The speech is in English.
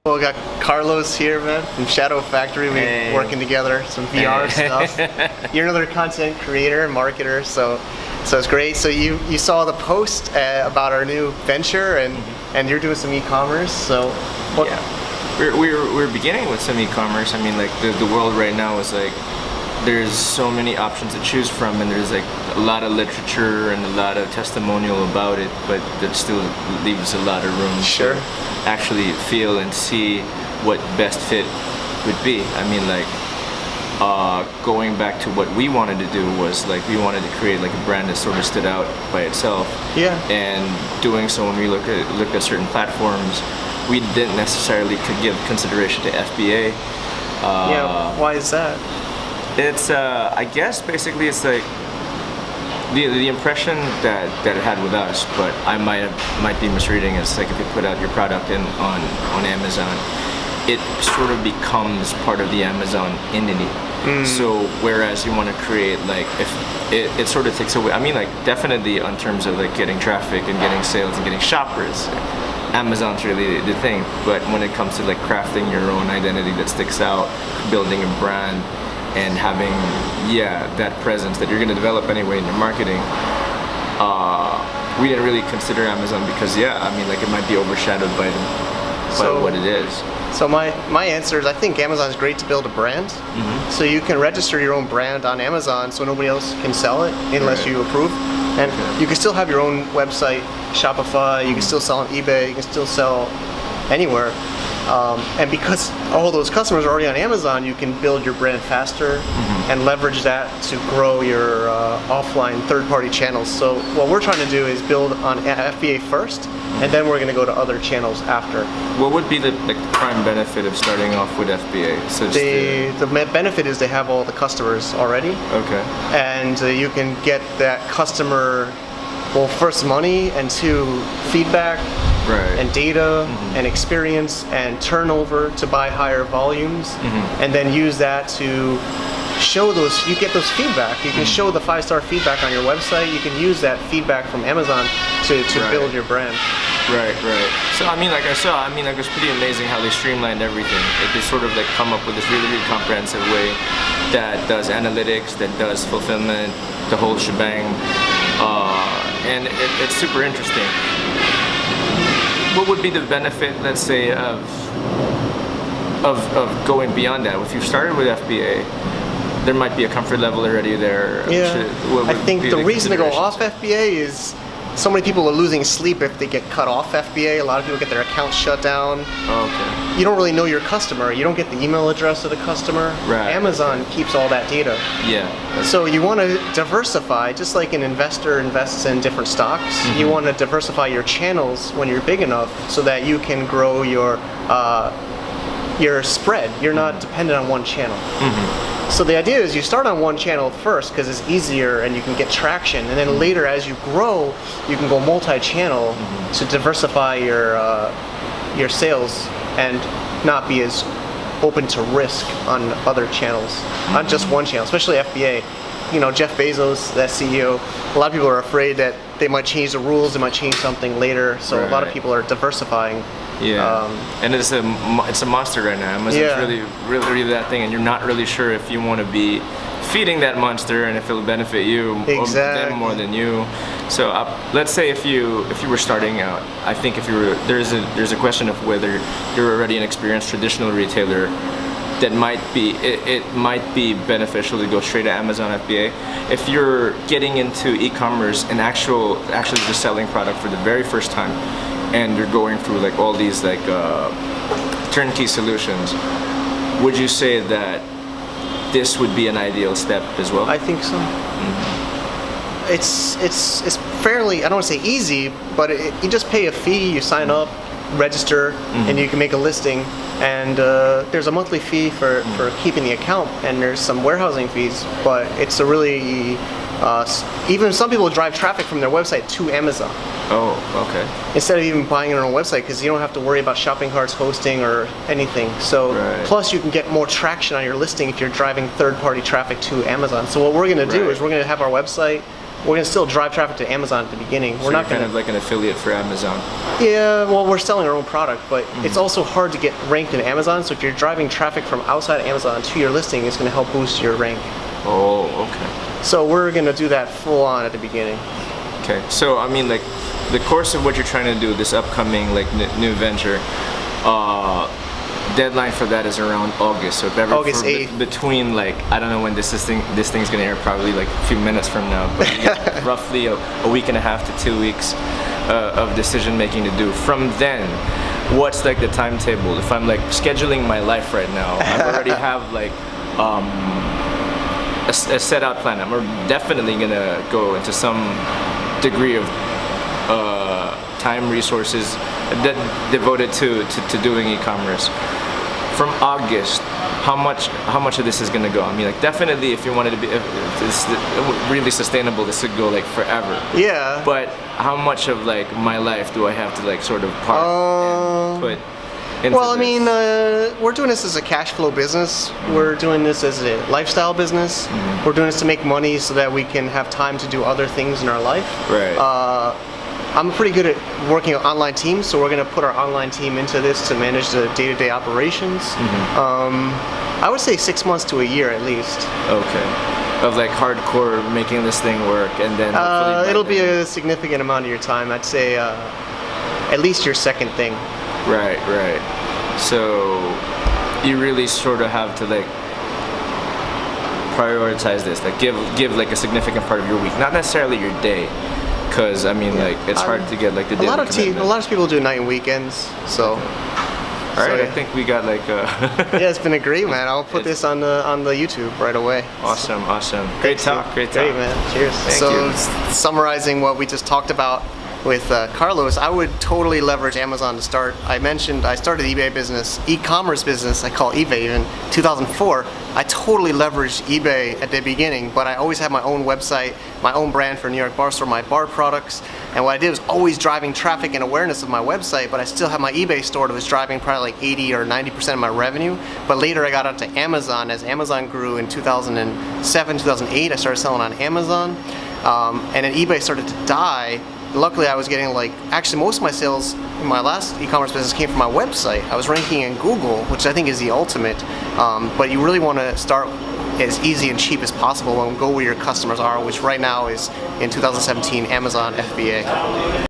Well, we got Carlos here, man, from Shadow Factory. We've been working together, some VR stuff. You're another content creator and marketer, so it's great. So you saw the post about our new venture, and you're doing some e-commerce. So yeah, we're beginning with some e-commerce. I mean, like the world right now is like there's so many options to choose from, and there's like a lot of literature and a lot of testimonial about it, but that still leaves a lot of room to actually feel and see what best fit would be. I mean, like going back to what we wanted to do was like we wanted to create like a brand that sort of stood out by itself. Yeah. And doing so, when we looked at certain platforms, we didn't necessarily give consideration to FBA. Yeah. Why is that? It's I guess basically it's like the impression that it had with us, but I might be misreading. It's like if you put out your product on Amazon, it sort of becomes part of the Amazon entity. So whereas you want to create like if it sort of takes away. I mean, like definitely in terms of like getting traffic and getting sales and getting shoppers, Amazon's really the thing. But when it comes to like crafting your own identity that sticks out, building a brand, and having that presence that you're going to develop anyway in your marketing, we didn't really consider Amazon because I mean, like it might be overshadowed by what it is. So my answer is I think Amazon is great to build a brand. So you can register your own brand on Amazon so nobody else can sell it unless you approve. And you can still have your own website, Shopify, you can still sell on eBay, you can still sell anywhere. And because all those customers are already on Amazon, you can build your brand faster and leverage that to grow your offline third-party channels. So what we're trying to do is build on FBA first, and then we're going to go to other channels after. What would be the prime benefit of starting off with FBA? The benefit is they have all the customers already. Okay. And you can get that customer, well, first money, and two, feedback. And data and experience and turnover to buy higher volumes, and then use that to show those. You get those feedback. You can show the 5-star feedback on your website. You can use that feedback from Amazon to build your brand. Right. So I mean, like I saw, it was pretty amazing how they streamlined everything. They sort of like come up with this really comprehensive way that does analytics, that does fulfillment, the whole shebang, and it's super interesting. What would be the benefit, let's say, of going beyond that? If you started with FBA, there might be a comfort level already there. Yeah, I think the reason to go off FBA is so many people are losing sleep if they get cut off FBA. A lot of people get their accounts shut down. Okay. You don't really know your customer. You don't get the email address of the customer. Right. Amazon keeps all that data. Yeah. So you want to diversify, just like an investor invests in different stocks. You want to diversify your channels when you're big enough so that you can grow your spread. You're not dependent on one channel. So the idea is you start on one channel first because it's easier and you can get traction, and then later as you grow, you can go multi-channel to diversify your sales and not be as open to risk on other channels, not just one channel, especially FBA. You know, Jeff Bezos, that CEO, a lot of people are afraid that they might change the rules, they might change something later, so a lot of people are diversifying. Yeah, and it's a monster right now. Amazon's really that thing, and you're not really sure if you want to be feeding that monster and if it'll benefit you or them more than you. So let's say if you were starting out, I think there's a question of whether you're already an experienced traditional retailer. That might be beneficial to go straight to Amazon FBA. If you're getting into e-commerce and actually just selling product for the very first time, and you're going through like all these like turnkey solutions, would you say that this would be an ideal step as well? I think so. It's fairly, I don't want to say easy, but you just pay a fee, you sign up, register, and you can make a listing, and there's a monthly fee for keeping the account, and there's some warehousing fees, but it's a really even some people drive traffic from their website to Amazon. Oh, okay. Instead of even buying it on a website, because you don't have to worry about shopping carts hosting or anything. So plus you can get more traction on your listing if you're driving third-party traffic to Amazon. So what we're going to do is we're going to have our website we're gonna still drive traffic to Amazon at the beginning. So we're not kind of like an affiliate for Amazon. Yeah, well, we're selling our own product, but it's also hard to get ranked in Amazon. So if you're driving traffic from outside Amazon to your listing, it's gonna help boost your rank. Oh, okay. So we're gonna do that full on at the beginning. Okay, so I mean, like, the course of what you're trying to do, this upcoming like new venture, deadline for that is around August. So if ever August 8th. Between, like, I don't know when this thing's gonna air, probably like a few minutes from now, but you got roughly a week and a half to 2 weeks of decision making to do. From then, what's like the timetable? If I'm like scheduling my life right now, I already have like a set out plan. I'm definitely gonna go into some degree of time resources devoted to doing e-commerce. From August, how much of this is gonna go? I mean, like, definitely if you wanted to be if it's really sustainable, this could go like forever. Yeah. But how much of like my life do I have to like sort of park and put into well, I this? mean, we're doing this as a cash flow business. We're doing this as a lifestyle business. We're doing this to make money so that we can have time to do other things in our life. Right. I'm pretty good at working with online teams, so we're going to put our online team into this to manage the day-to-day operations. I would say 6 months to a year at least. Okay. Of like hardcore making this thing work, and then hopefully it'll be a significant amount of your time. I'd say at least your second thing. Right, right. So you really sort of have to like prioritize this, like give like a significant part of your week, not necessarily your day, because I mean, like, it's hard to get like the daily commitment. A lot of people do night and weekends, so. All right, yeah. I think we got like yeah, it's been a great, man. I'll put this on the YouTube right away. Awesome, awesome. Great talk, great talk. Great, man. Cheers. Thank you. Summarizing what we just talked about with Carlos, I would totally leverage Amazon to start. I mentioned I started eBay business, e-commerce business, I call eBay even, 2004. I totally leveraged eBay at the beginning, but I always had my own website, my own brand for New York Bar Store, my bar products. And what I did was always driving traffic and awareness of my website, but I still had my eBay store that was driving probably like 80 or 90% of my revenue. But later I got onto Amazon. As Amazon grew in 2007, 2008, I started selling on Amazon. And then eBay started to die. Luckily, I was getting actually most of my sales in my last e-commerce business came from my website. I was ranking in Google, which I think is the ultimate. But you really want to start as easy and cheap as possible and go where your customers are, which right now is in 2017 Amazon FBA.